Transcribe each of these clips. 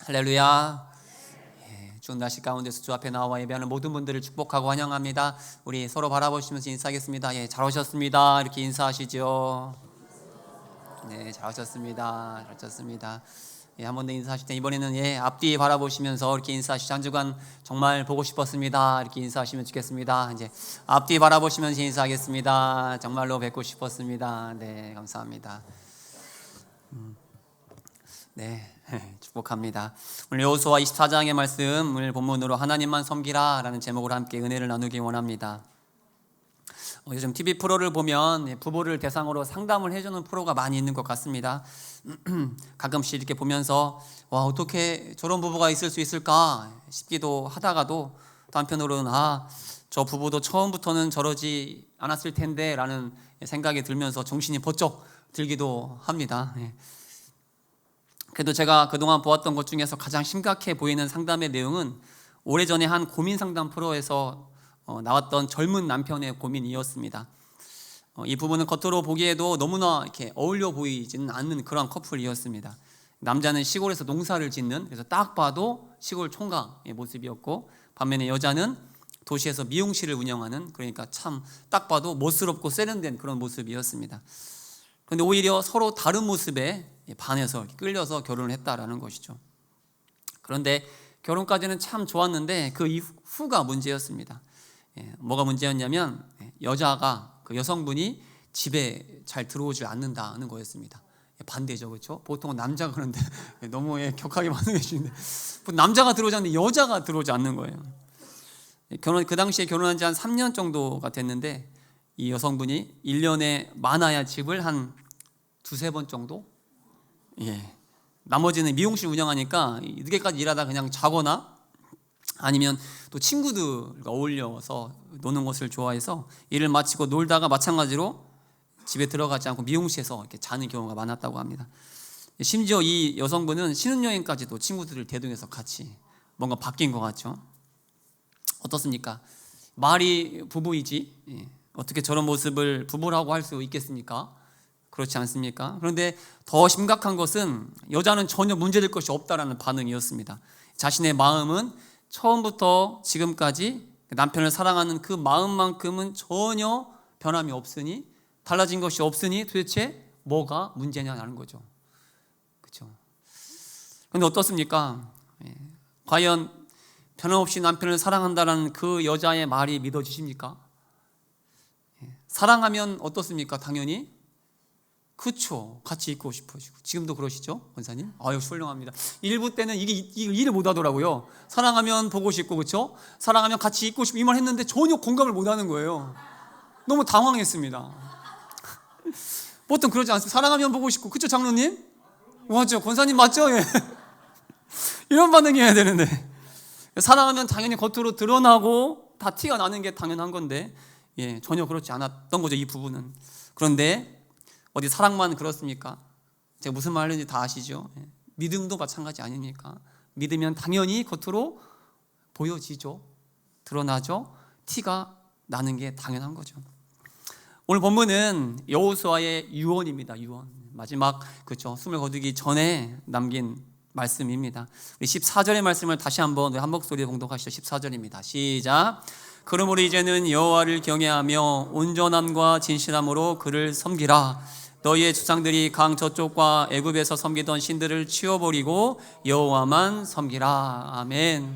할렐루야. 좋은 날씨 가운데서 주 앞에 나와 예배하는 모든 분들을 축복하고 환영합니다. 우리 서로 바라보시면서 인사하겠습니다. 잘 오셨습니다. 이렇게 인사하시죠. 네, 잘 오셨습니다. 잘 오셨습니다. 한 번 더 인사하실 때 이번에는 앞뒤 바라보시면서 이렇게 인사하시죠. 한 주간 정말 보고 싶었습니다. 이렇게 인사하시면 좋겠습니다. 이제 앞뒤 바라보시면서 인사하겠습니다. 정말로 뵙고 싶었습니다. 네, 감사합니다. 네, 축복합니다. 오늘 여호수아 24장의 말씀을 본문으로 하나님만 섬기라 라는 제목으로 함께 은혜를 나누기 원합니다. 요즘 TV 프로를 보면 부부를 대상으로 상담을 해주는 프로가 많이 있는 것 같습니다. 가끔씩 이렇게 보면서 와, 어떻게 저런 부부가 있을 수 있을까 싶기도 하다가도 또 한편으로는 저 부부도 처음부터는 저러지 않았을 텐데 라는 생각이 들면서 정신이 번쩍 들기도 합니다. 그래도 제가 그동안 보았던 것 중에서 가장 심각해 보이는 상담의 내용은 오래전에 한 고민 상담 프로에서 나왔던 젊은 남편의 고민이었습니다. 이 부부는 겉으로 보기에도 너무나 이렇게 어울려 보이지는 않는 그런 커플이었습니다. 남자는 시골에서 농사를 짓는, 그래서 딱 봐도 시골 총각의 모습이었고, 반면에 여자는 도시에서 미용실을 운영하는, 그러니까 참 딱 봐도 멋스럽고 세련된 그런 모습이었습니다. 그런데 오히려 서로 다른 모습에 반해서 끌려서 결혼을 했다라는 것이죠. 그런데 결혼까지는 참 좋았는데 그 이후가 문제였습니다. 뭐가 문제였냐면 여자가, 그 여성분이 집에 잘 들어오지 않는다는 거였습니다. 반대죠, 그렇죠? 보통은 남자가 그런데 너무 격하게 반응해 주시는데 남자가 들어오지 않는데 여자가 들어오지 않는 거예요. 그 당시에 결혼한 지 한 3년 정도가 됐는데 이 여성분이 1년에 많아야 집을 한 두세 번 정도? 나머지는 미용실 운영하니까 늦게까지 일하다 그냥 자거나 아니면 또 친구들과 어울려서 노는 것을 좋아해서 일을 마치고 놀다가 마찬가지로 집에 들어가지 않고 미용실에서 이렇게 자는 경우가 많았다고 합니다. 심지어 이 여성분은 신혼여행까지도 친구들을 대동해서 같이 뭔가 바뀐 것 같죠. 어떻습니까? 말이 부부이지 어떻게 저런 모습을 부부라고 할 수 있겠습니까? 그렇지 않습니까? 그런데 더 심각한 것은 여자는 전혀 문제될 것이 없다라는 반응이었습니다. 자신의 마음은 처음부터 지금까지 남편을 사랑하는 그 마음만큼은 전혀 변함이 없으니, 달라진 것이 없으니 도대체 뭐가 문제냐는 거죠. 그렇죠? 그런데 어떻습니까? 과연 변함없이 남편을 사랑한다는 그 여자의 말이 믿어지십니까? 사랑하면 어떻습니까? 당연히 그렇죠. 같이 있고 싶어지고. 지금도 그러시죠, 권사님? 역시 훌륭합니다. 일부 때는 이게 이해를 못 하더라고요. 사랑하면 보고 싶고, 그렇죠? 사랑하면 같이 있고 싶고, 이 말 했는데 전혀 공감을 못 하는 거예요. 너무 당황했습니다. 보통 그러지 않습니까? 사랑하면 보고 싶고, 그렇죠, 장로님? 맞죠, 권사님 맞죠? 이런 반응이어야 되는데 사랑하면 당연히 겉으로 드러나고 다 티가 나는 게 당연한 건데 전혀 그렇지 않았던 거죠, 이 부부는. 그런데 어디 사랑만 그렇습니까? 제가 무슨 말 하는지 다 아시죠? 믿음도 마찬가지 아닙니까? 믿으면 당연히 겉으로 보여지죠. 드러나죠. 티가 나는 게 당연한 거죠. 오늘 본문은 여호수아의 유언입니다. 유언. 마지막, 그렇죠, 숨을 거두기 전에 남긴 말씀입니다. 우리 14절의 말씀을 다시 한번 한 목소리로 봉독하시죠. 14절입니다. 시작. 그러므로 이제는 여호와를 경외하며 온전함과 진실함으로 그를 섬기라. 너희의 조상들이 강 저쪽과 애굽에서 섬기던 신들을 치워버리고 여호와만 섬기라. 아멘.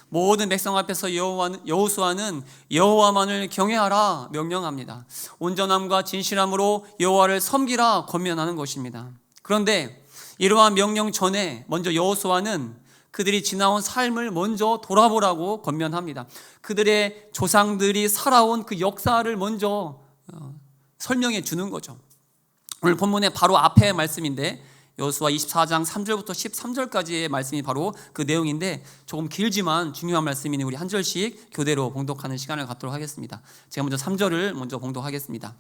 모든 백성 앞에서 여호수아는 여호와만을 경외하라 명령합니다. 온전함과 진실함으로 여호와를 섬기라 권면하는 것입니다. 그런데 이러한 명령 전에 먼저 여호수아는 그들이 지나온 삶을 먼저 돌아보라고 권면합니다. 그들의 조상들이 살아온 그 역사를 먼저 설명해 주는 거죠. 오늘 본문의 바로 앞에 말씀인데 여호수아 24장 3절부터 13절까지의 말씀이 바로 그 내용인데 조금 길지만 중요한 말씀이니 우리 한 절씩 교대로 봉독하는 시간을 갖도록 하겠습니다. 제가 먼저 3절을 먼저 봉독하겠습니다.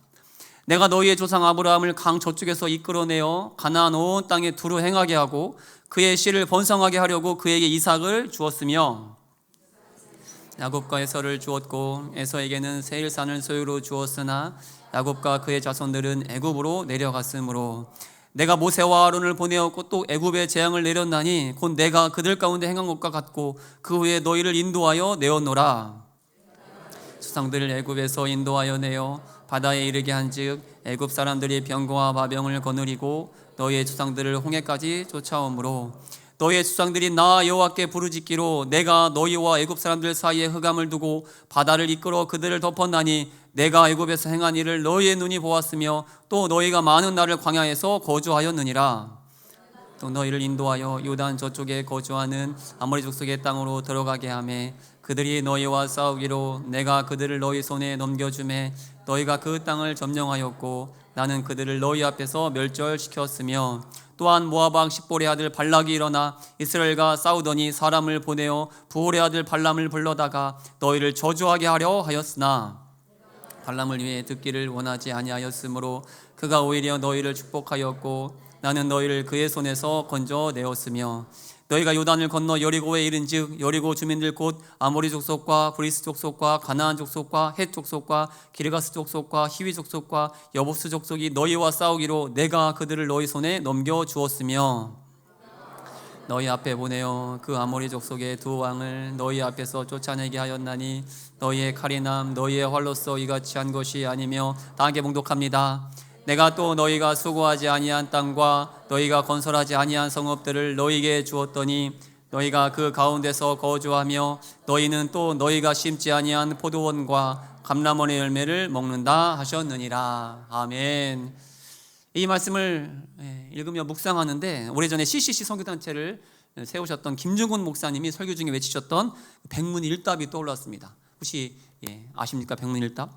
내가 너희의 조상 아브라함을 강 저쪽에서 이끌어내어 가나안 온 땅에 두루 행하게 하고 그의 씨를 번성하게 하려고 그에게 이삭을 주었으며 야곱과 에서를 주었고 에서에게는 세일산을 소유로 주었으나 야곱과 그의 자손들은 애굽으로 내려갔으므로 내가 모세와 아론을 보내었고 또 애굽에 재앙을 내렸나니 곧 내가 그들 가운데 행한 것과 같고 그 후에 너희를 인도하여 내었노라. 수상들을 애굽에서 인도하여 내어 바다에 이르게 한즉 애굽 사람들이 병거와 마병을 거느리고 너희의 조상들을 홍해까지 쫓아오므로 너희의 조상들이 나 여호와께 부르짖기로 내가 너희와 애굽 사람들 사이에 흑암을 두고 바다를 이끌어 그들을 덮었나니 내가 애굽에서 행한 일을 너희의 눈이 보았으며 또 너희가 많은 날을 광야에서 거주하였느니라. 또 너희를 인도하여 요단 저쪽에 거주하는 아모리 족속의 땅으로 들어가게 하매 그들이 너희와 싸우기로 내가 그들을 너희 손에 넘겨주매 너희가 그 땅을 점령하였고 나는 그들을 너희 앞에서 멸절시켰으며 또한 모압 왕 십볼의 아들 발락이 일어나 이스라엘과 싸우더니 사람을 보내어 부홀의 아들 발람을 불러다가 너희를 저주하게 하려 하였으나 발람을 위해 듣기를 원하지 아니하였으므로 그가 오히려 너희를 축복하였고 나는 너희를 그의 손에서 건져내었으며 너희가 요단을 건너 여리고에 이른즉 여리고 주민들 곧 아모리 족속과 브리스 족속과 가나안 족속과 헷 족속과 기르가스 족속과 히위 족속과 여부스 족속이 너희와 싸우기로 내가 그들을 너희 손에 넘겨 주었으며 너희 앞에 보내어 그 아모리 족속의 두 왕을 너희 앞에서 쫓아내게 하였나니 너희의 칼이 남 너희의 활로서 이같이 한 것이 아니며 다 함께 봉독합니다. 내가 또 너희가 수고하지 아니한 땅과 너희가 건설하지 아니한 성읍들을 너희에게 주었더니 너희가 그 가운데서 거주하며 너희는 또 너희가 심지 아니한 포도원과 감람원의 열매를 먹는다 하셨느니라. 아멘. 이 말씀을 읽으며 묵상하는데 오래전에 CCC 선교단체를 세우셨던 김중훈 목사님이 설교 중에 외치셨던 백문일답이 떠올랐습니다. 혹시 아십니까? 백문일답?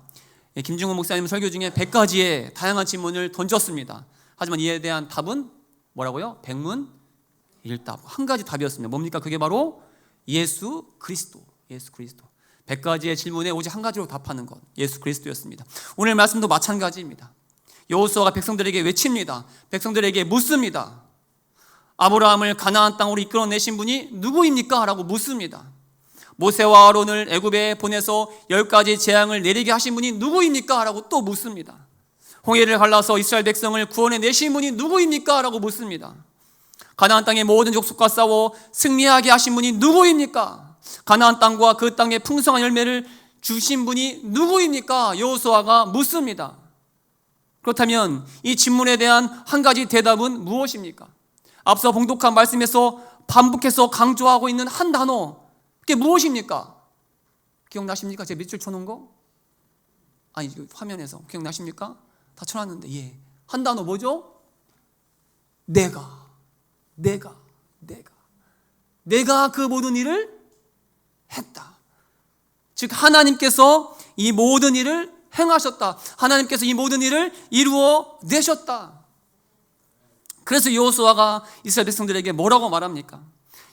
김중훈 목사님 설교 중에 100가지의 다양한 질문을 던졌습니다. 하지만 이에 대한 답은 뭐라고요? 백문일답. 한 가지 답이었습니다. 뭡니까? 그게 바로 예수 그리스도. 100가지의 질문에 오직 한 가지로 답하는 것. 예수 그리스도였습니다. 오늘 말씀도 마찬가지입니다. 여호수아가 백성들에게 외칩니다. 백성들에게 묻습니다. 아브라함을 가나안 땅으로 이끌어내신 분이 누구입니까? 라고 묻습니다. 모세와 아론을 애굽에 보내서 10가지 재앙을 내리게 하신 분이 누구입니까? 라고 또 묻습니다. 홍해를 갈라서 이스라엘 백성을 구원해 내신 분이 누구입니까? 라고 묻습니다. 가나안 땅의 모든 족속과 싸워 승리하게 하신 분이 누구입니까? 가나안 땅과 그 땅의 풍성한 열매를 주신 분이 누구입니까? 여호수아가 묻습니다. 그렇다면 이 질문에 대한 한 가지 대답은 무엇입니까? 앞서 봉독한 말씀에서 반복해서 강조하고 있는 한 단어, 그게 무엇입니까? 기억나십니까? 제가 밑줄 쳐놓은 거? 아니, 화면에서 기억나십니까? 다 쳐놨는데, 한 단어 뭐죠? 내가 그 모든 일을 했다. 즉 하나님께서 이 모든 일을 행하셨다. 하나님께서 이 모든 일을 이루어 내셨다. 그래서 여호수아가 이스라엘 백성들에게 뭐라고 말합니까?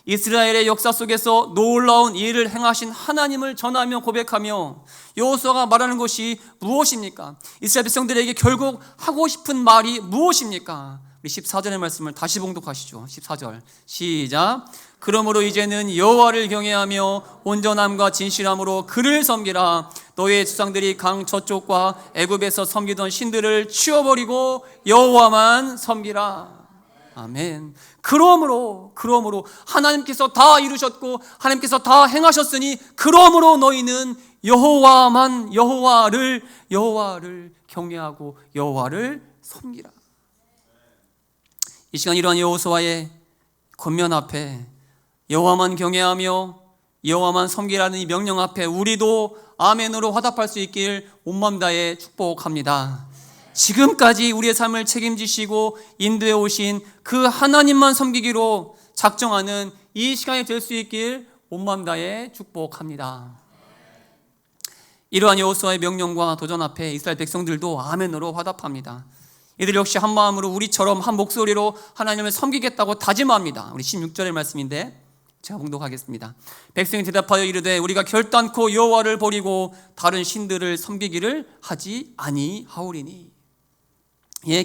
이스라엘의 역사 속에서 놀라운 일을 행하신 하나님을 전하며 고백하며 여호수아가 말하는 것이 무엇입니까? 이스라엘 백성들에게 결국 하고 싶은 말이 무엇입니까? 우리 14절의 말씀을 다시 봉독하시죠. 14절 시작. 그러므로 이제는 여호와를 경외하며 온전함과 진실함으로 그를 섬기라. 너희의 주상들이 강 저쪽과 애굽에서 섬기던 신들을 치워버리고 여호와만 섬기라. 아멘. 그러므로 하나님께서 다 이루셨고 하나님께서 다 행하셨으니 그러므로 너희는 여호와를 경외하고 여호와를 섬기라. 이 시간 이러한 여호수아의 권면 앞에 여호와만 경외하며 여호와만 섬기라는 이 명령 앞에 우리도 아멘으로 화답할 수 있길 온마음 다해 축복합니다. 지금까지 우리의 삶을 책임지시고 인도해 오신 그 하나님만 섬기기로 작정하는 이 시간이 될 수 있길 온마음 다해 축복합니다. 이러한 여호수아의 명령과 도전 앞에 이스라엘 백성들도 아멘으로 화답합니다. 이들 역시 한 마음으로 우리처럼 한 목소리로 하나님을 섬기겠다고 다짐합니다. 우리 16절의 말씀인데 제가 봉독하겠습니다. 백성이 대답하여 이르되 우리가 결단코 여호와를 버리고 다른 신들을 섬기기를 하지 아니하오리니.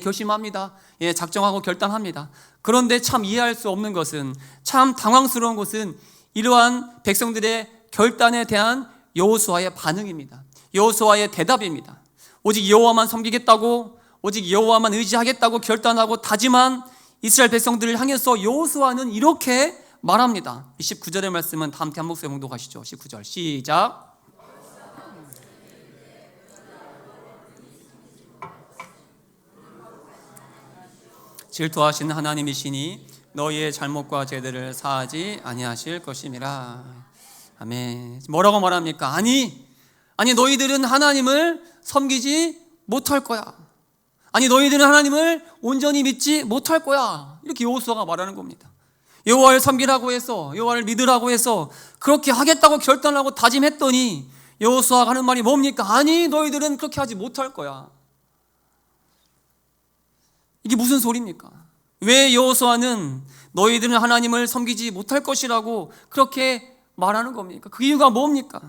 결심합니다. 작정하고 결단합니다. 그런데 참 이해할 수 없는 것은, 참 당황스러운 것은 이러한 백성들의 결단에 대한 여호수아의 반응입니다. 여호수아의 대답입니다. 오직 여호와만 섬기겠다고, 오직 여호와만 의지하겠다고 결단하고 다짐한 이스라엘 백성들을 향해서 여호수아는 이렇게 말합니다. 19절의 말씀은 다 함께 한 목소리에 봉독하시죠. 19절 시작. 질투하시는 하나님이시니 너희의 잘못과 죄들을 사하지 아니하실 것임이라. 아멘. 뭐라고 말합니까? 아니 너희들은 하나님을 섬기지 못할 거야. 아니 너희들은 하나님을 온전히 믿지 못할 거야. 이렇게 여호수아가 말하는 겁니다. 여호와를 섬기라고 해서, 여호와를 믿으라고 해서 그렇게 하겠다고 결단하고 다짐했더니 여호수아가 하는 말이 뭡니까? 아니 너희들은 그렇게 하지 못할 거야. 이게 무슨 소리입니까? 왜 여호수아는 너희들은 하나님을 섬기지 못할 것이라고 그렇게 말하는 겁니까? 그 이유가 뭡니까?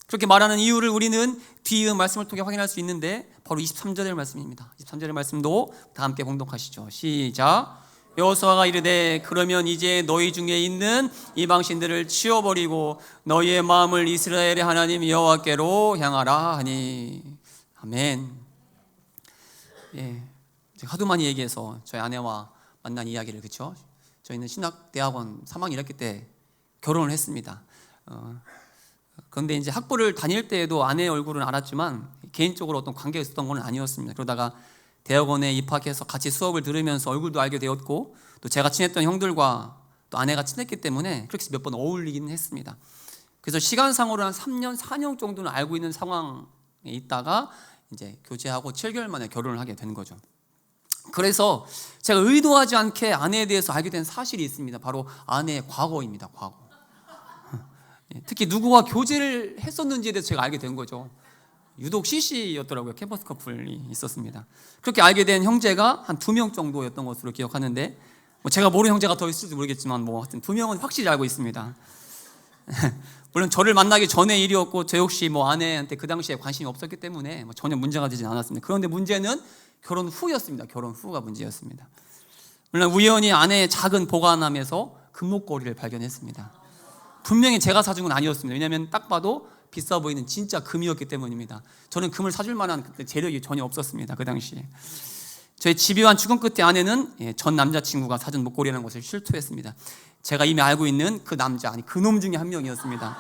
그렇게 말하는 이유를 우리는 뒤이은 말씀을 통해 확인할 수 있는데 바로 23절의 말씀입니다. 23절의 말씀도 다 함께 봉독하시죠. 시작. 여호수아가 이르되 그러면 이제 너희 중에 있는 이방신들을 치워버리고 너희의 마음을 이스라엘의 하나님 여호와께로 향하라 하니. 아멘. 예, 하도 많이 얘기해서 저희 아내와 만난 이야기를, 그렇죠? 저희는 신학대학원 3학년 1학기 때 결혼을 했습니다. 그런데 이제 학부를 다닐 때에도 아내의 얼굴은 알았지만 개인적으로 어떤 관계가 있었던 건 아니었습니다. 그러다가 대학원에 입학해서 같이 수업을 들으면서 얼굴도 알게 되었고, 또 제가 친했던 형들과 또 아내가 친했기 때문에 그렇게 몇 번 어울리기는 했습니다. 그래서 시간상으로 한 3년, 4년 정도는 알고 있는 상황에 있다가 이제 교제하고 7개월 만에 결혼을 하게 된 거죠. 그래서 제가 의도하지 않게 아내에 대해서 알게 된 사실이 있습니다. 바로 아내의 과거입니다. 과거. 특히 누구와 교제를 했었는지에 대해서 제가 알게 된 거죠. 유독 CC였더라고요. 캠퍼스 커플이 있었습니다. 그렇게 알게 된 형제가 한 2명 정도였던 것으로 기억하는데, 제가 모르는 형제가 더 있을지 모르겠지만 하여튼 2명은 확실히 알고 있습니다. 물론 저를 만나기 전의 일이었고 저 역시 아내한테 그 당시에 관심이 없었기 때문에 전혀 문제가 되진 않았습니다. 그런데 문제는 결혼 후였습니다. 결혼 후가 문제였습니다. 물론 우연히 아내의 작은 보관함에서 금목걸이를 발견했습니다. 분명히 제가 사준 건 아니었습니다. 왜냐하면 딱 봐도 비싸 보이는 진짜 금이었기 때문입니다. 저는 금을 사줄 만한 그때 재력이 전혀 없었습니다. 그 당시에. 저희 집요한 추궁 끝에 아내는 전 남자친구가 사준 목걸이라는 것을 실토했습니다. 제가 이미 알고 있는 그 남자, 아니 그놈 중에 한 명이었습니다.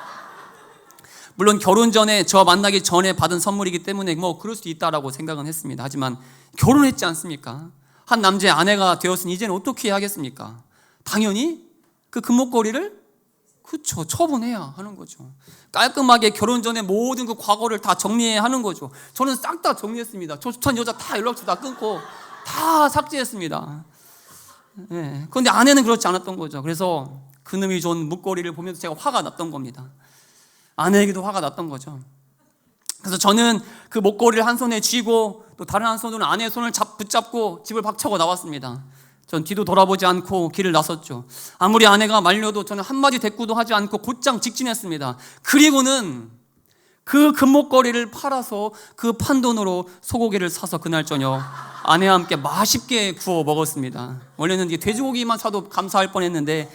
물론 결혼 전에 저 만나기 전에 받은 선물이기 때문에 그럴 수도 있다라고 생각은 했습니다. 하지만 결혼했지 않습니까? 한 남자의 아내가 되었으니 이제는 어떻게 해야 하겠습니까? 당연히 그 금목걸이를 처분해야 하는 거죠. 깔끔하게 결혼 전에 모든 그 과거를 다 정리해야 하는 거죠. 저는 싹 다 정리했습니다. 저 좋다는 여자 다 연락처 다 끊고 다 삭제했습니다. 그런데 아내는 그렇지 않았던 거죠. 그래서 그놈이 준 목걸이를 보면서 제가 화가 났던 겁니다. 아내에게도 화가 났던 거죠. 그래서 저는 그 목걸이를 한 손에 쥐고 또 다른 한 손으로 아내의 손을 붙잡고 집을 박차고 나왔습니다. 전 뒤도 돌아보지 않고 길을 나섰죠. 아무리 아내가 말려도 저는 한마디 대꾸도 하지 않고 곧장 직진했습니다. 그리고는 그 금목걸이를 팔아서 그 판돈으로 소고기를 사서 그날 저녁 아내와 함께 맛있게 구워 먹었습니다. 원래는 돼지고기만 사도 감사할 뻔했는데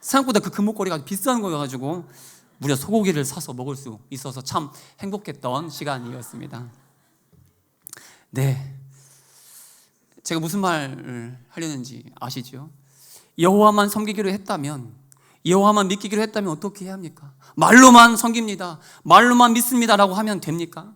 생각보다 그 금목걸이가 비싼 거여가지고 무려 소고기를 사서 먹을 수 있어서 참 행복했던 시간이었습니다. 네, 제가 무슨 말을 하려는지 아시죠? 여호와만 섬기기로 했다면, 여호와만 믿기로 했다면 어떻게 해야 합니까? 말로만 섬깁니다, 말로만 믿습니다라고 하면 됩니까?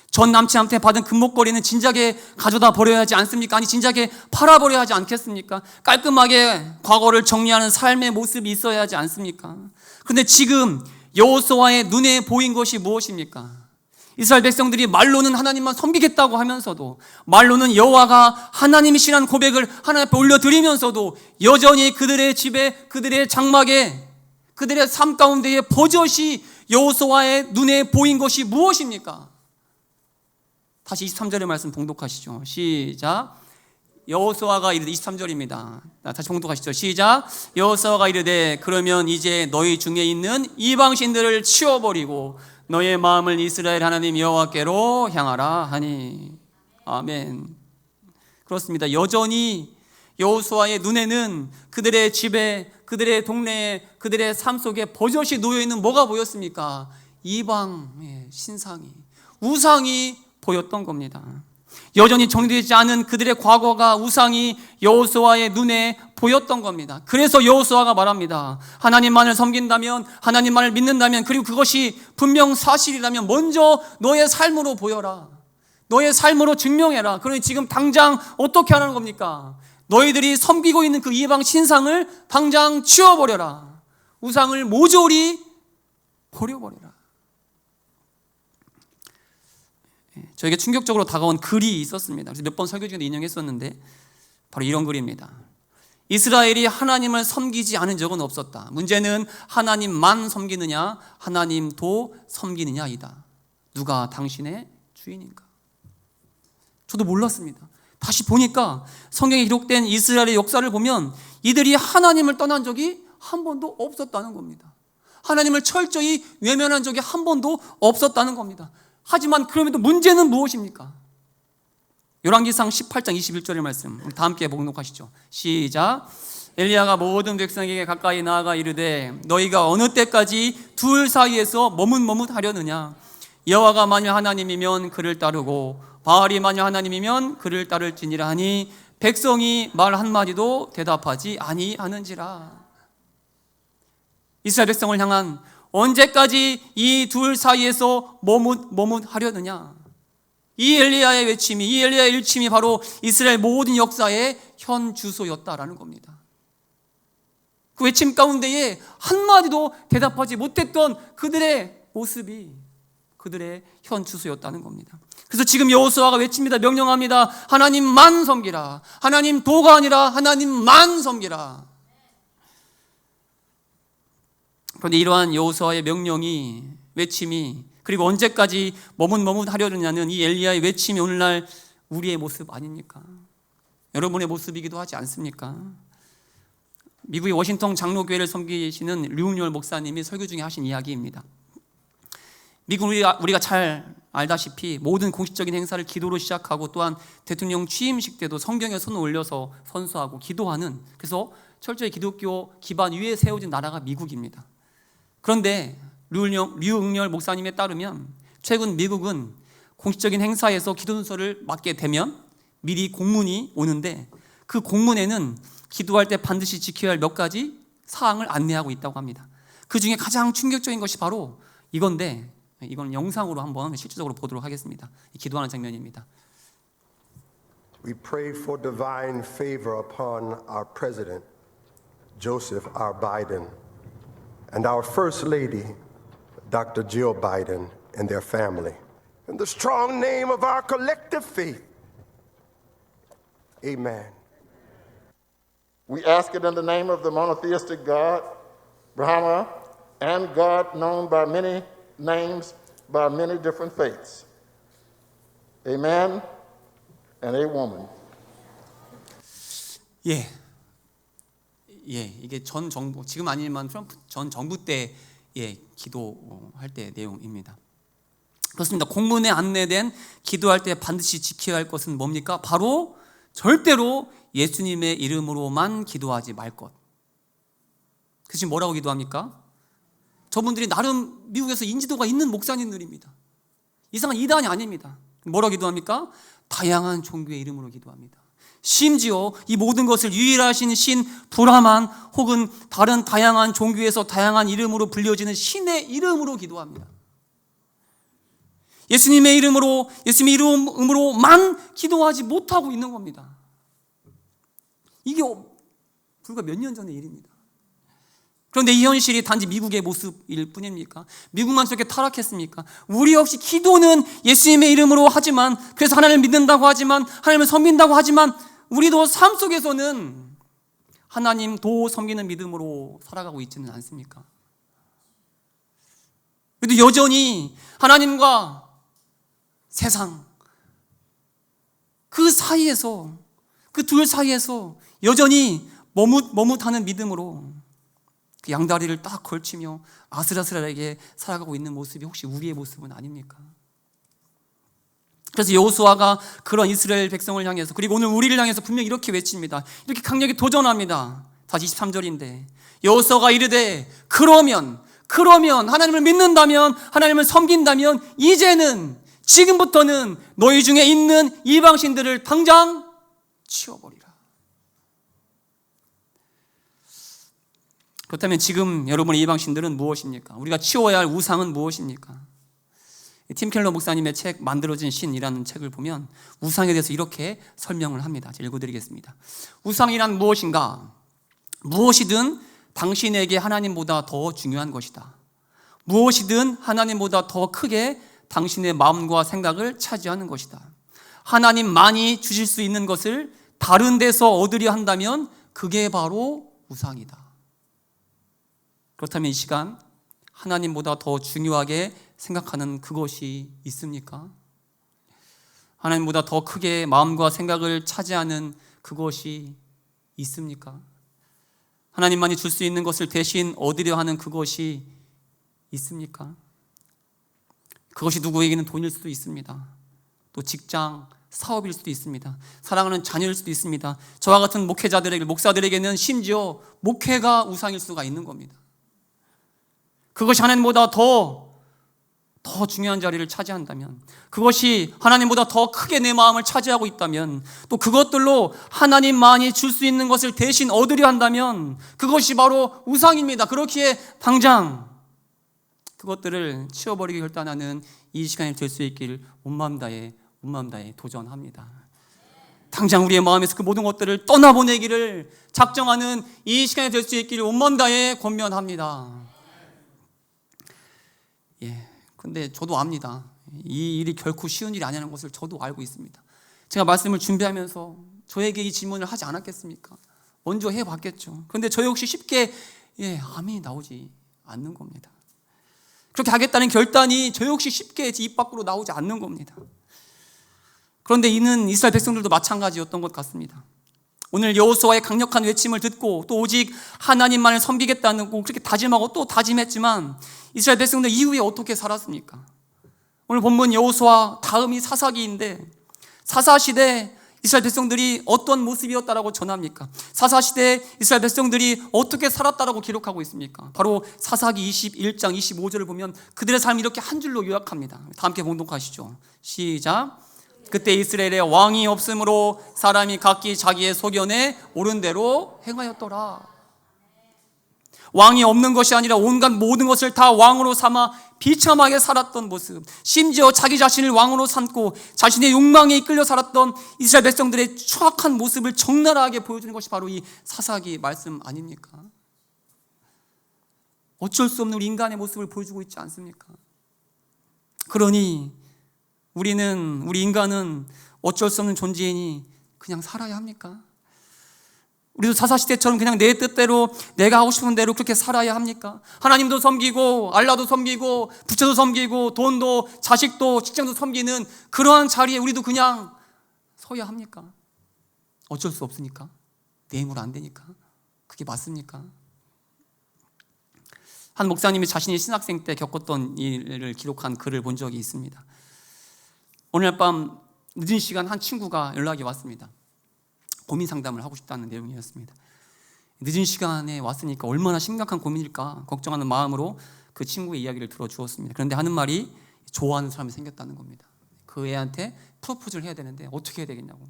전 남친한테 받은 금목걸이는 진작에 가져다 버려야 하지 않습니까? 아니 진작에 팔아버려야 하지 않겠습니까? 깔끔하게 과거를 정리하는 삶의 모습이 있어야 하지 않습니까? 그런데 지금 여호수아의 눈에 보인 것이 무엇입니까? 이스라엘 백성들이 말로는 하나님만 섬기겠다고 하면서도, 말로는 여호와가 하나님이시라는 고백을 하나님 앞에 올려드리면서도 여전히 그들의 집에, 그들의 장막에, 그들의 삶 가운데에 버젓이 여호수아의 눈에 보인 것이 무엇입니까? 다시 23절의 말씀 봉독하시죠. 시작. 여호수아가 이르되, 23절입니다. 다시 봉독하시죠. 시작. 여호수아가 이르되 그러면 이제 너희 중에 있는 이방신들을 치워버리고 너의 마음을 이스라엘 하나님 여호와께로 향하라 하니. 아멘. 그렇습니다. 여전히 여호수아의 눈에는 그들의 집에, 그들의 동네에, 그들의 삶 속에 버젓이 놓여있는 뭐가 보였습니까? 이방의 신상이, 우상이 보였던 겁니다. 여전히 정리되지 않은 그들의 과거가 우상이 여호수아의 눈에 보였던 겁니다. 그래서 여호수아가 말합니다. 하나님만을 섬긴다면, 하나님만을 믿는다면, 그리고 그것이 분명 사실이라면 먼저 너의 삶으로 보여라. 너의 삶으로 증명해라. 그러니 지금 당장 어떻게 하라는 겁니까? 너희들이 섬기고 있는 그 이방 신상을 당장 치워버려라. 우상을 모조리 버려버려라. 저에게 충격적으로 다가온 글이 있었습니다. 그래서 몇 번 설교 중에 인용했었는데 바로 이런 글입니다. 이스라엘이 하나님을 섬기지 않은 적은 없었다. 문제는 하나님만 섬기느냐 하나님도 섬기느냐이다. 누가 당신의 주인인가? 저도 몰랐습니다. 다시 보니까 성경에 기록된 이스라엘의 역사를 보면 이들이 하나님을 떠난 적이 한 번도 없었다는 겁니다. 하나님을 철저히 외면한 적이 한 번도 없었다는 겁니다. 하지만 그럼에도 문제는 무엇입니까? 열왕기상 18장 21절의 말씀, 우리 다 함께 봉독하시죠. 시작. 엘리야가 모든 백성에게 가까이 나아가 이르되 너희가 어느 때까지 둘 사이에서 머뭇머뭇하려느냐? 여호와가 만일 하나님이면 그를 따르고 바알이 만일 하나님이면 그를 따를지니라 하니 백성이 말 한마디도 대답하지 아니하는지라. 이스라엘 백성을 향한 언제까지 이 둘 사이에서 머뭇하려느냐? 이 엘리야의 외침이, 이 엘리야의 일침이 바로 이스라엘 모든 역사의 현 주소였다라는 겁니다. 그 외침 가운데에 한마디도 대답하지 못했던 그들의 모습이 그들의 현 주소였다는 겁니다. 그래서 지금 여호수아가 외칩니다. 명령합니다. 하나님만 섬기라. 하나님 도가 아니라 하나님만 섬기라. 그런데 이러한 여호수아의 명령이, 외침이, 그리고 언제까지 머뭇하려느냐는 이 엘리야의 외침이 오늘날 우리의 모습 아닙니까? 여러분의 모습이기도 하지 않습니까? 미국의 워싱턴 장로교회를 섬기시는 류은열 목사님이 설교 중에 하신 이야기입니다. 미국 우리가 잘 알다시피 모든 공식적인 행사를 기도로 시작하고 또한 대통령 취임식 때도 성경에 손을 올려서 선서하고 기도하는, 그래서 철저히 기독교 기반 위에 세워진 나라가 미국입니다. 그런데 류응열 목사님에 따르면 최근 미국은 공식적인 행사에서 기도 순서를 맡게 되면 미리 공문이 오는데 그 공문에는 기도할 때 반드시 지켜야 할 몇 가지 사항을 안내하고 있다고 합니다. 그 중에 가장 충격적인 것이 바로 이건데, 이건 영상으로 한번 실질적으로 보도록 하겠습니다. 기도하는 장면입니다. We pray for divine favor upon our president, Joseph R. Biden, and our First Lady, Dr. Jill Biden, and their family. In the strong name of our collective faith, amen. We ask it in the name of the monotheistic God, Brahma, and God known by many names, by many different faiths. A man and a woman. 이게 전 정부, 지금 아니지만 트럼프 전 정부 때 기도할 때 내용입니다. 그렇습니다. 공문에 안내된 기도할 때 반드시 지켜야 할 것은 뭡니까? 바로 절대로 예수님의 이름으로만 기도하지 말 것. 그래서 지금 뭐라고 기도합니까? 저분들이 나름 미국에서 인지도가 있는 목사님들입니다. 이상한 이단이 아닙니다. 뭐라고 기도합니까? 다양한 종교의 이름으로 기도합니다. 심지어 이 모든 것을 유일하신 신 브라만 혹은 다른 다양한 종교에서 다양한 이름으로 불려지는 신의 이름으로 기도합니다. 예수님의 이름으로만 기도하지 못하고 있는 겁니다. 이게 불과 몇 년 전의 일입니다. 그런데 이 현실이 단지 미국의 모습일 뿐입니까? 미국만 저렇게 타락했습니까? 우리 역시 기도는 예수님의 이름으로 하지만, 그래서 하나님을 믿는다고 하지만, 하나님을 섬긴다고 하지만, 우리도 삶 속에서는 하나님도 섬기는 믿음으로 살아가고 있지는 않습니까? 그래도 여전히 하나님과 세상, 그 사이에서, 그 둘 사이에서 여전히 머뭇하는 믿음으로 그 양다리를 딱 걸치며 아슬아슬하게 살아가고 있는 모습이 혹시 우리의 모습은 아닙니까? 그래서 여호수아가 그런 이스라엘 백성을 향해서, 그리고 오늘 우리를 향해서 분명히 이렇게 외칩니다. 이렇게 강력히 도전합니다. 다시 23절인데 여호수아가 이르되 그러면 하나님을 믿는다면, 하나님을 섬긴다면 이제는 지금부터는 너희 중에 있는 이방신들을 당장 치워버리라. 그렇다면 지금 여러분의 이방신들은 무엇입니까? 우리가 치워야 할 우상은 무엇입니까? 팀 켈러 목사님의 책 만들어진 신이라는 책을 보면 우상에 대해서 이렇게 설명을 합니다. 제가 읽어드리겠습니다. 우상이란 무엇인가? 무엇이든 당신에게 하나님보다 더 중요한 것이다. 무엇이든 하나님보다 더 크게 당신의 마음과 생각을 차지하는 것이다. 하나님만이 주실 수 있는 것을 다른 데서 얻으려 한다면 그게 바로 우상이다. 그렇다면 이 시간 하나님보다 더 중요하게 생각하는 그것이 있습니까? 하나님보다 더 크게 마음과 생각을 차지하는 그것이 있습니까? 하나님만이 줄 수 있는 것을 대신 얻으려 하는 그것이 있습니까? 그것이 누구에게는 돈일 수도 있습니다. 또 직장, 사업일 수도 있습니다. 사랑하는 자녀일 수도 있습니다. 저와 같은 목회자들에게, 목사들에게는 심지어 목회가 우상일 수가 있는 겁니다. 그것이 하나님보다 더 중요한 자리를 차지한다면, 그것이 하나님보다 더 크게 내 마음을 차지하고 있다면, 또 그것들로 하나님만이 줄 수 있는 것을 대신 얻으려 한다면 그것이 바로 우상입니다. 그렇기에 당장 그것들을 치워버리기 결단하는 이 시간이 될 수 있기를 온 마음 다해 도전합니다. 당장 우리의 마음에서 그 모든 것들을 떠나보내기를 작정하는 이 시간이 될 수 있기를 온 마음 다해 권면합니다. 근데 저도 압니다. 이 일이 결코 쉬운 일이 아니라는 것을 저도 알고 있습니다. 제가 말씀을 준비하면서 저에게 이 질문을 하지 않았겠습니까? 먼저 해봤겠죠. 그런데 저 역시 쉽게 암이 나오지 않는 겁니다. 그렇게 하겠다는 결단이 저 역시 쉽게 입 밖으로 나오지 않는 겁니다. 그런데 이는 이스라엘 백성들도 마찬가지였던 것 같습니다. 오늘 여호수아의 강력한 외침을 듣고 또 오직 하나님만을 섬기겠다는 꼭 그렇게 다짐하고 또 다짐했지만 이스라엘 백성들 이후에 어떻게 살았습니까? 오늘 본문 여호수아 다음이 사사기인데 사사시대 이스라엘 백성들이 어떤 모습이었다라고 전합니까? 사사시대 이스라엘 백성들이 어떻게 살았다라고 기록하고 있습니까? 바로 사사기 21장 25절을 보면 그들의 삶이 이렇게 한 줄로 요약합니다. 다 함께 봉독하시죠. 시작. 그때 이스라엘에 왕이 없으므로 사람이 각기 자기의 소견에 옳은 대로 행하였더라. 왕이 없는 것이 아니라 온갖 모든 것을 다 왕으로 삼아 비참하게 살았던 모습, 심지어 자기 자신을 왕으로 삼고 자신의 욕망에 이끌려 살았던 이스라엘 백성들의 추악한 모습을 적나라하게 보여주는 것이 바로 이 사사기 말씀 아닙니까? 어쩔 수 없는 우리 인간의 모습을 보여주고 있지 않습니까? 그러니 우리 인간은 어쩔 수 없는 존재이니 그냥 살아야 합니까? 우리도 사사시대처럼 그냥 내 뜻대로 내가 하고 싶은 대로 그렇게 살아야 합니까? 하나님도 섬기고 알라도 섬기고 부처도 섬기고 돈도 자식도 직장도 섬기는 그러한 자리에 우리도 그냥 서야 합니까? 어쩔 수 없으니까? 내 힘으로 안 되니까? 그게 맞습니까? 한 목사님이 자신이 신학생 때 겪었던 일을 기록한 글을 본 적이 있습니다. 오늘 밤 늦은 시간 한 친구가 연락이 왔습니다. 고민 상담을 하고 싶다는 내용이었습니다. 늦은 시간에 왔으니까 얼마나 심각한 고민일까 걱정하는 마음으로 그 친구의 이야기를 들어주었습니다. 그런데 하는 말이 좋아하는 사람이 생겼다는 겁니다. 그 애한테 프로포즈를 해야 되는데 어떻게 해야 되겠냐고.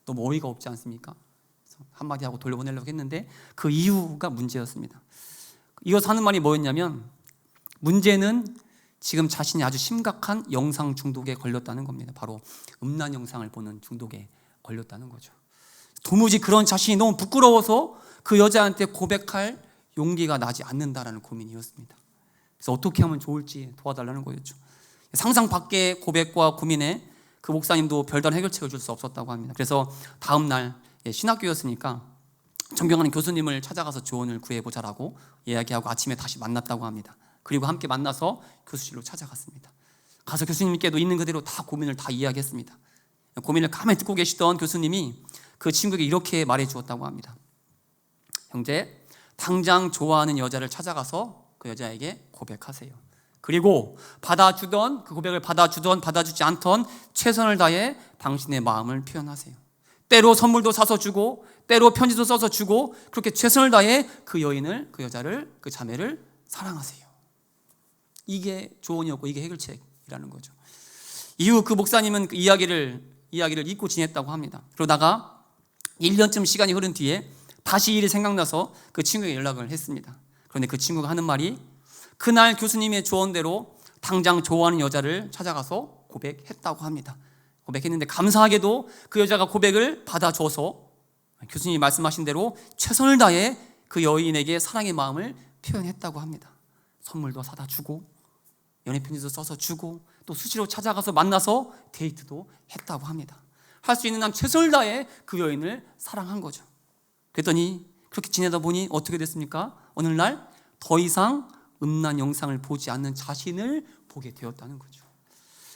너무 어이가 없지 않습니까? 그래서 한마디 하고 돌려보내려고 했는데 그 이유가 문제였습니다. 이어서 하는 말이 뭐였냐면 문제는 지금 자신이 아주 심각한 영상 중독에 걸렸다는 겁니다. 바로 음란 영상을 보는 중독에 걸렸다는 거죠. 도무지 그런 자신이 너무 부끄러워서 그 여자한테 고백할 용기가 나지 않는다라는 고민이었습니다. 그래서 어떻게 하면 좋을지 도와달라는 거였죠. 상상 밖의 고백과 고민에 그 목사님도 별다른 해결책을 줄 수 없었다고 합니다. 그래서 다음 날 신학교였으니까 존경하는 교수님을 찾아가서 조언을 구해보자라고 이야기하고 아침에 다시 만났다고 합니다. 그리고 함께 만나서 교수실로 찾아갔습니다. 가서 교수님께도 있는 그대로 다 고민을 다 이야기했습니다. 고민을 가만히 듣고 계시던 교수님이 그 친구에게 이렇게 말해 주었다고 합니다. 형제, 당장 좋아하는 여자를 찾아가서 그 여자에게 고백하세요. 그리고 받아주던 그 고백을 받아주던 받아주지 않던 최선을 다해 당신의 마음을 표현하세요. 때로 선물도 사서 주고 때로 편지도 써서 주고 그렇게 최선을 다해 그 여인을, 그 여자를, 그 자매를 사랑하세요. 이게 조언이었고 이게 해결책이라는 거죠. 이후 그 목사님은 그 이야기를 잊고 지냈다고 합니다. 그러다가 1년쯤 시간이 흐른 뒤에 다시 일이 생각나서 그 친구에게 연락을 했습니다. 그런데 그 친구가 하는 말이 그날 교수님의 조언대로 당장 좋아하는 여자를 찾아가서 고백했다고 합니다. 고백했는데 감사하게도 그 여자가 고백을 받아줘서 교수님이 말씀하신 대로 최선을 다해 그 여인에게 사랑의 마음을 표현했다고 합니다. 선물도 사다 주고 연애 편지도 써서 주고 또 수시로 찾아가서 만나서 데이트도 했다고 합니다. 할 수 있는 한 최선을 다해 그 여인을 사랑한 거죠. 그랬더니 그렇게 지내다 보니 어떻게 됐습니까? 어느 날 더 이상 음란 영상을 보지 않는 자신을 보게 되었다는 거죠.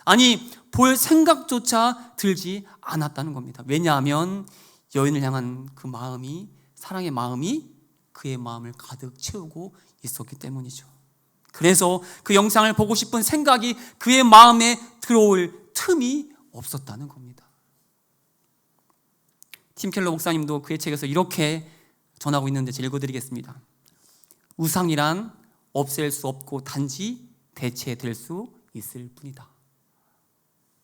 아니, 볼 생각조차 들지 않았다는 겁니다. 왜냐하면 여인을 향한 그 마음이, 사랑의 마음이 그의 마음을 가득 채우고 있었기 때문이죠. 그래서 그 영상을 보고 싶은 생각이 그의 마음에 들어올 틈이 없었다는 겁니다. 팀 켈러 목사님도 그의 책에서 이렇게 전하고 있는데 제가 읽어드리겠습니다. 우상이란 없앨 수 없고 단지 대체될 수 있을 뿐이다.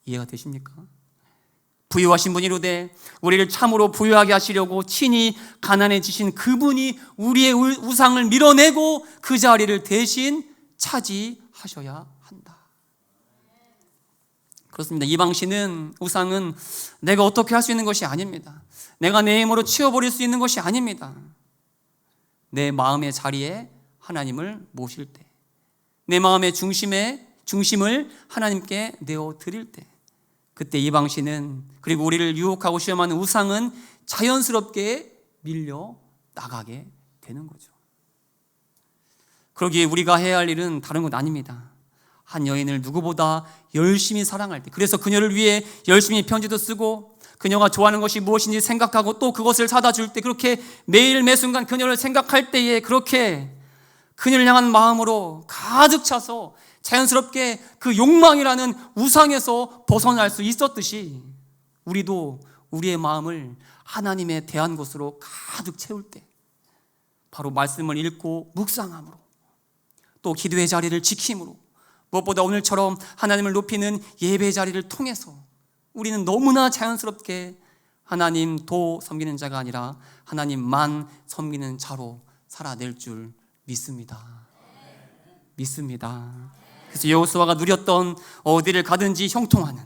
이해가 되십니까? 부유하신 분이 이르되 우리를 참으로 부유하게 하시려고 친히 가난해지신 그분이 우리의 우상을 밀어내고 그 자리를 대신 차지하셔야 한다. 그렇습니다. 이방신은, 우상은 내가 어떻게 할 수 있는 것이 아닙니다. 내가 내 힘으로 치워버릴 수 있는 것이 아닙니다. 내 마음의 자리에 하나님을 모실 때, 내 마음의 중심을 하나님께 내어드릴 때, 그때 이방신은, 그리고 우리를 유혹하고 시험하는 우상은 자연스럽게 밀려 나가게 되는 거죠. 그러기에 우리가 해야 할 일은 다른 것 아닙니다. 한 여인을 누구보다 열심히 사랑할 때, 그래서 그녀를 위해 열심히 편지도 쓰고 그녀가 좋아하는 것이 무엇인지 생각하고 또 그것을 사다 줄 때, 그렇게 매일 매순간 그녀를 생각할 때에 그렇게 그녀를 향한 마음으로 가득 차서 자연스럽게 그 욕망이라는 우상에서 벗어날 수 있었듯이 우리도 우리의 마음을 하나님에 대한 것으로 가득 채울 때, 바로 말씀을 읽고 묵상함으로, 또 기도의 자리를 지킴으로, 무엇보다 오늘처럼 하나님을 높이는 예배 자리를 통해서 우리는 너무나 자연스럽게 하나님도 섬기는 자가 아니라 하나님만 섬기는 자로 살아낼 줄 믿습니다. 그래서 여호수아가 누렸던 어디를 가든지 형통하는,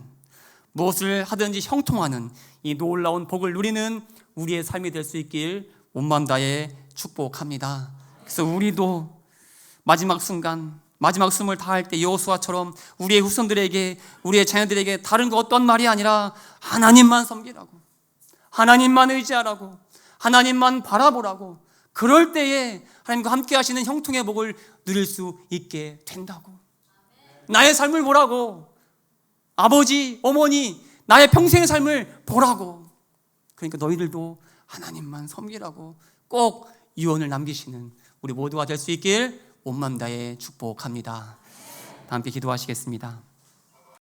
무엇을 하든지 형통하는 이 놀라운 복을 누리는 우리의 삶이 될 수 있길 온마음 다해 축복합니다. 그래서 우리도 마지막 순간, 마지막 숨을 다할 때 여호수아처럼 우리의 후손들에게, 우리의 자녀들에게 다른 거 어떤 말이 아니라 하나님만 섬기라고, 하나님만 의지하라고, 하나님만 바라보라고, 그럴 때에 하나님과 함께 하시는 형통의 복을 누릴 수 있게 된다고. 나의 삶을 보라고, 아버지, 어머니, 나의 평생의 삶을 보라고. 그러니까 너희들도 하나님만 섬기라고 꼭 유언을 남기시는 우리 모두가 될 수 있길 온마음 다해 축복합니다. 다 함께 기도하시겠습니다.